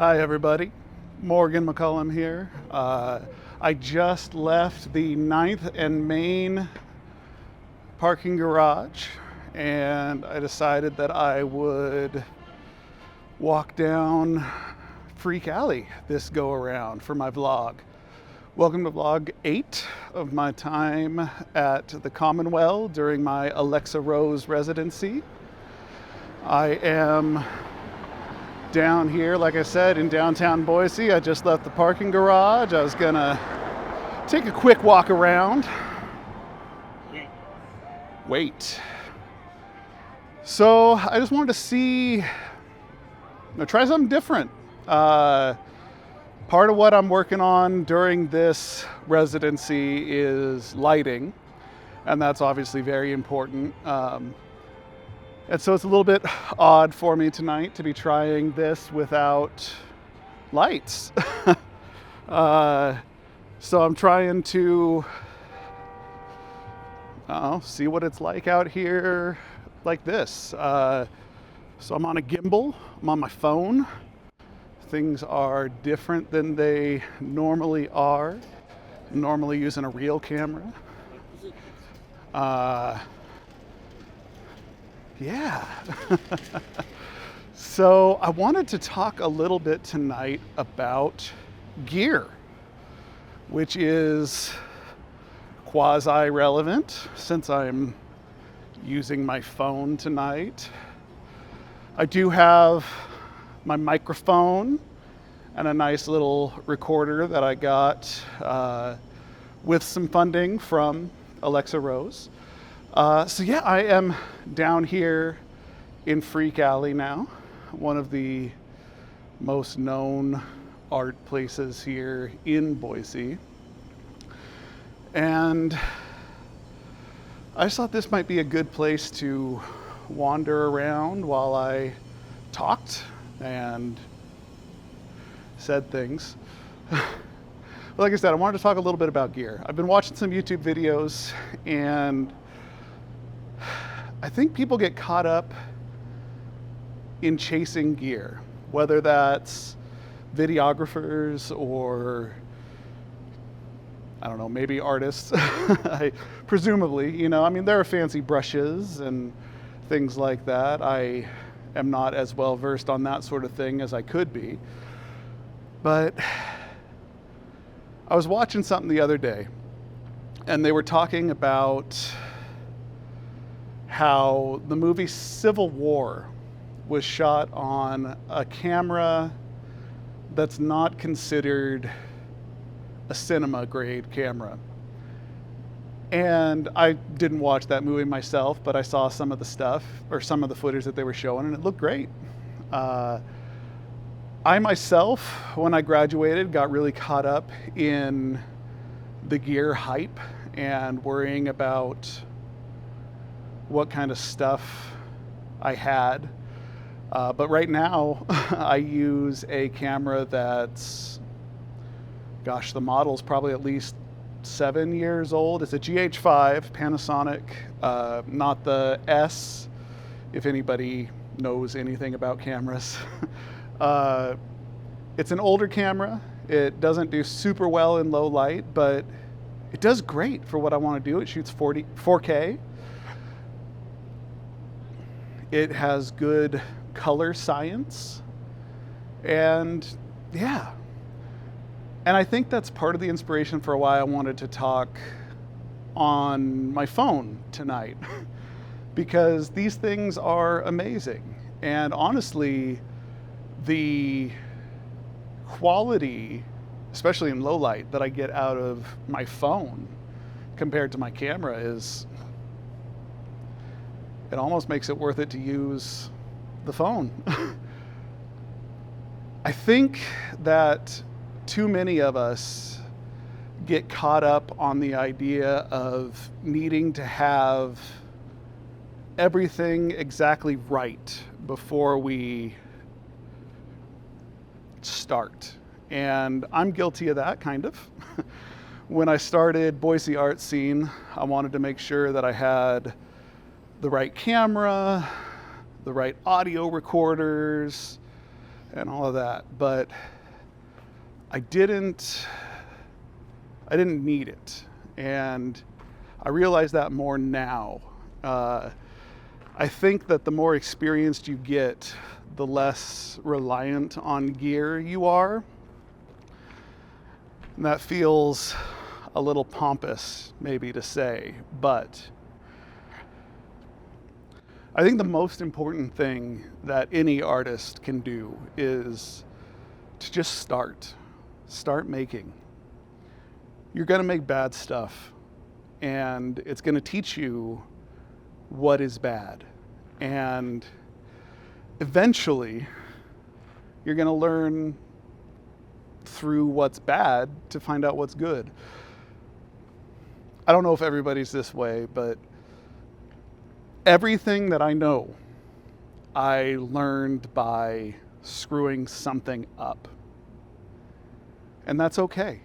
Hi, everybody. Morgan McCollum here. I just left the 9th and Main parking garage, and I decided that I would walk down Freak Alley this go around for my vlog. Welcome to vlog 8 of my time at the Commonwealth during my Alexa Rose residency. I am down here, like I said, in downtown Boise. I just left the parking garage. I was gonna take a quick walk around. Wait. So I just wanted to see, try something different. Part of what I'm working on during this residency is lighting, and that's obviously very important. And so it's a little bit odd for me tonight to be trying this without lights. So I'm trying to see what it's like out here like this. So I'm on a gimbal, I'm on my phone. Things are different than they normally are. I'm normally using a real camera. Yeah. So I wanted to talk a little bit tonight about gear, which is quasi-relevant since I'm using my phone tonight. I do have my microphone and a nice little recorder that I got with some funding from Alexa Rose. So yeah, I am down here in Freak Alley now, one of the most known art places here in Boise. And I just thought this might be a good place to wander around while I talked and said things. Like I said, I wanted to talk a little bit about gear. I've been watching some YouTube videos, and I think people get caught up in chasing gear, whether that's videographers or, I don't know, maybe artists. Presumably, there are fancy brushes and things like that. I am not as well versed on that sort of thing as I could be. But I was watching something the other day, and they were talking about how the movie Civil War was shot on a camera that's not considered a cinema grade camera. And I didn't watch that movie myself, but I saw some of the stuff, or some of the footage that they were showing, and it looked great. I myself, when I graduated, got really caught up in the gear hype and worrying about what kind of stuff I had. But right now, I use a camera that's, gosh, the model's probably at least 7 years old. It's a GH5 Panasonic, not the S, if anybody knows anything about cameras. It's an older camera. It doesn't do super well in low light, but it does great for what I want to do. It shoots 4K. It has good color science, and yeah. And I think that's part of the inspiration for why I wanted to talk on my phone tonight, because these things are amazing. And honestly, the quality, especially in low light, that I get out of my phone compared to my camera it almost makes it worth it to use the phone. I think that too many of us get caught up on the idea of needing to have everything exactly right before we start. And I'm guilty of that, kind of. When I started Boise art scene, I wanted to make sure that I had the right camera, the right audio recorders, and all of that, but I didn't need it. And I realize that more now. I think that the more experienced you get, the less reliant on gear you are. And that feels a little pompous, maybe, to say, but I think the most important thing that any artist can do is to just start making. You're going to make bad stuff, and it's going to teach you what is bad. And eventually, you're going to learn through what's bad to find out what's good. I don't know if everybody's this way, but everything that I know, I learned by screwing something up. And that's okay.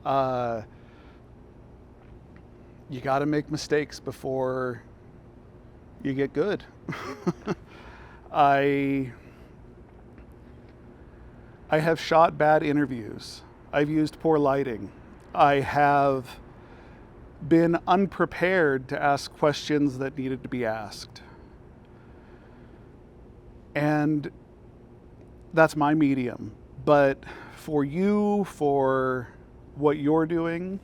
You got to make mistakes before you get good. I have shot bad interviews. I've used poor lighting. I have been unprepared to ask questions that needed to be asked. And that's my medium. But for you, for what you're doing,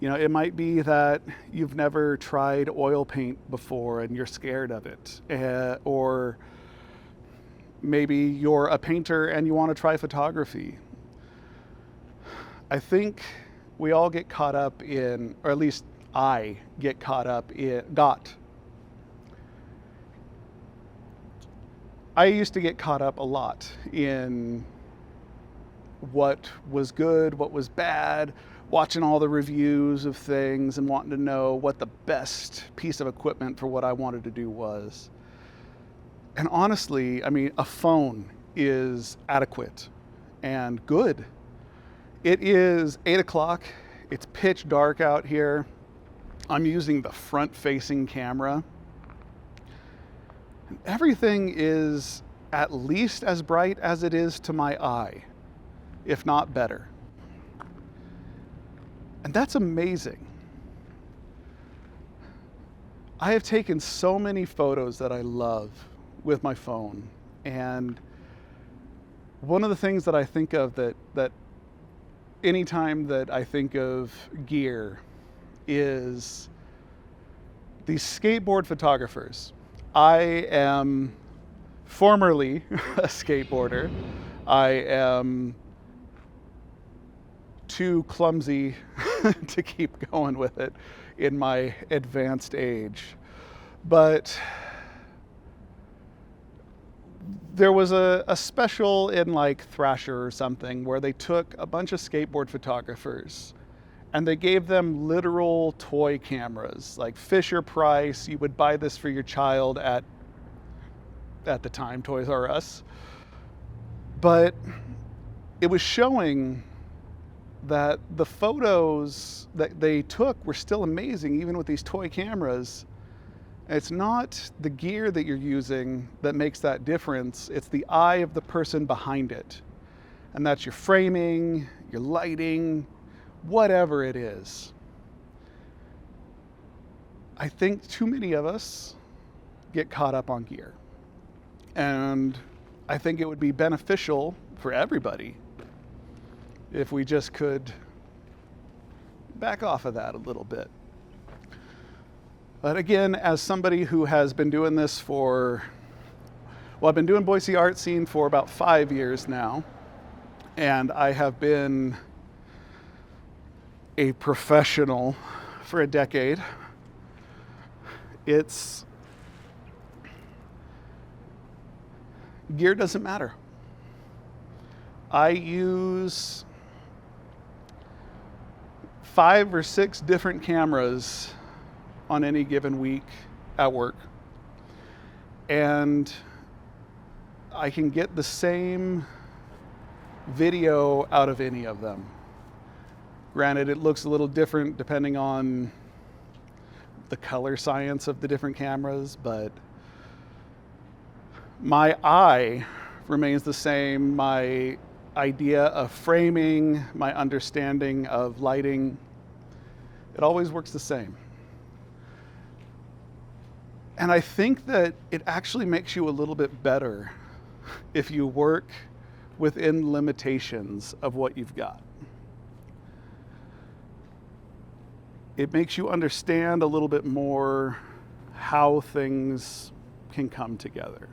it might be that you've never tried oil paint before and you're scared of it. Or maybe you're a painter and you want to try photography. I think we all get caught up in, or at least I get caught up in, I used to get caught up a lot in what was good, what was bad, watching all the reviews of things and wanting to know what the best piece of equipment for what I wanted to do was. And honestly, a phone is adequate and good. It is 8 o'clock. It's pitch dark out here. I'm using the front-facing camera. And everything is at least as bright as it is to my eye, if not better. And that's amazing. I have taken so many photos that I love with my phone. And one of the things that I think of that anytime that I think of gear is these skateboard photographers. I am formerly a skateboarder. I am too clumsy to keep going with it in my advanced age. But there was a special in Thrasher or something where they took a bunch of skateboard photographers and they gave them literal toy cameras, like Fisher Price. You would buy this for your child at the time, Toys R Us. But it was showing that the photos that they took were still amazing, even with these toy cameras. It's not the gear that you're using that makes that difference. It's the eye of the person behind it. And that's your framing, your lighting, whatever it is. I think too many of us get caught up on gear. And I think it would be beneficial for everybody if we just could back off of that a little bit. But again, as somebody who has been doing this I've been doing Boise art scene for about 5 years now, and I have been a professional for a decade. Gear doesn't matter. I use 5 or 6 different cameras on any given week at work. And I can get the same video out of any of them. Granted, it looks a little different depending on the color science of the different cameras, but my eye remains the same. My idea of framing, my understanding of lighting, it always works the same. And I think that it actually makes you a little bit better if you work within limitations of what you've got. It makes you understand a little bit more how things can come together.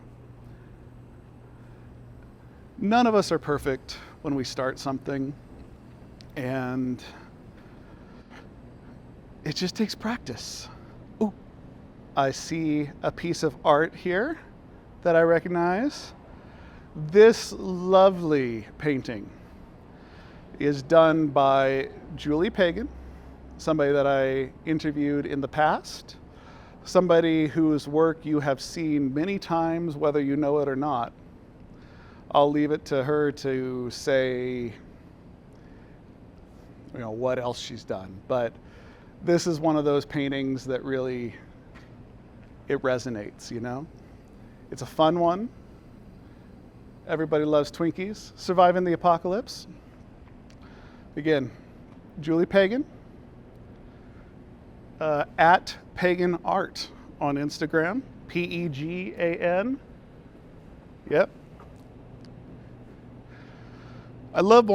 None of us are perfect when we start something, and it just takes practice. Ooh, I see a piece of art here that I recognize. This lovely painting is done by Julie Pagan, somebody that I interviewed in the past, somebody whose work you have seen many times, whether you know it or not. I'll leave it to her to say, what else she's done. But this is one of those paintings that really, it resonates, It's a fun one. Everybody loves Twinkies. Surviving the Apocalypse. Again, Julie Pagan. At Pagan Art on Instagram. P-E-G-A-N. Yep. I love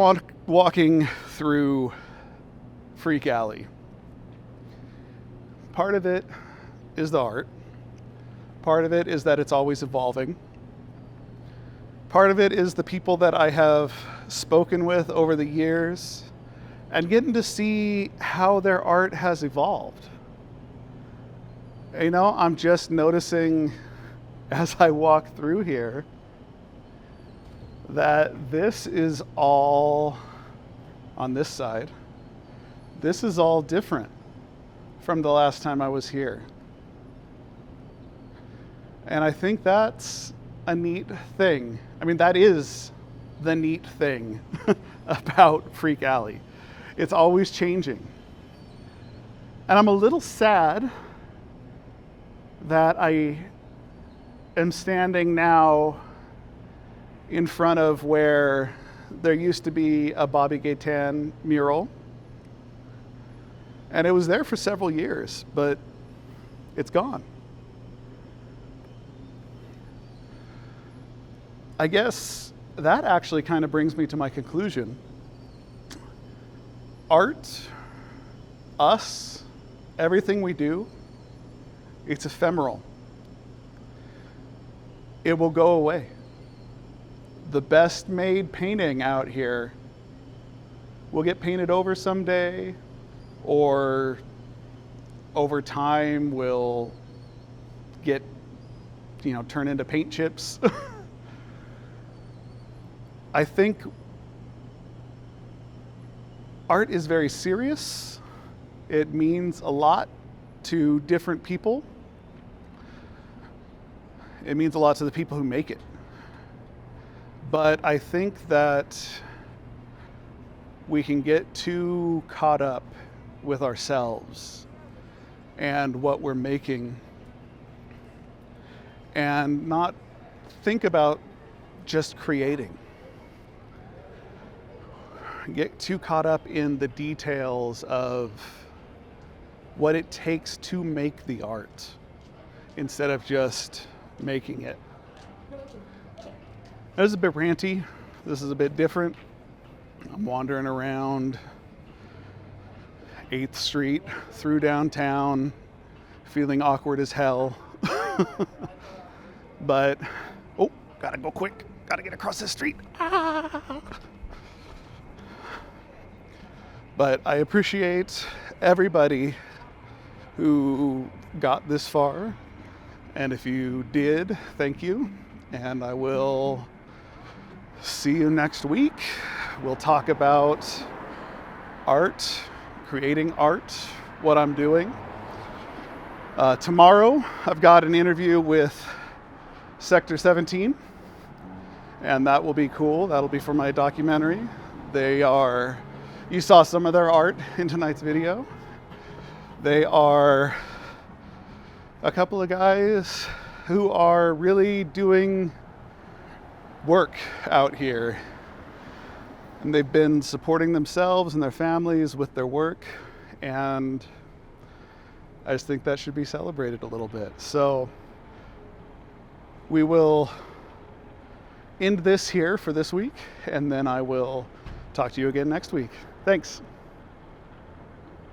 walking through Freak Alley. Part of it is the art. Part of it is that it's always evolving. Part of it is the people that I have spoken with over the years and getting to see how their art has evolved. I'm just noticing as I walk through here that this is all, on this side, this is all different from the last time I was here. And I think that's a neat thing. That is the neat thing about Freak Alley. It's always changing. And I'm a little sad that I am standing now in front of where there used to be a Bobby Gaytan mural. And it was there for several years, but it's gone. I guess that actually kind of brings me to my conclusion. Art, us, everything we do, it's ephemeral. It will go away. The best made painting out here will get painted over someday, or over time will get, turn into paint chips. I think art is very serious. It means a lot to different people. It means a lot to the people who make it. But I think that we can get too caught up with ourselves and what we're making and not think about just creating. Get too caught up in the details of what it takes to make the art instead of just making it. This is a bit ranty. This is a bit different. I'm wandering around 8th Street through downtown, feeling awkward as hell. But, gotta go quick. Gotta get across the street. But I appreciate everybody who got this far. And if you did, thank you. And I will see you next week. We'll talk about art, creating art, what I'm doing. Tomorrow, I've got an interview with Sector 17, and that will be cool. That'll be for my documentary. You saw some of their art in tonight's video. They are a couple of guys who are really doing work out here. And they've been supporting themselves and their families with their work, and I just think that should be celebrated a little bit. So we will end this here for this week, and then I will talk to you again next week. Thanks.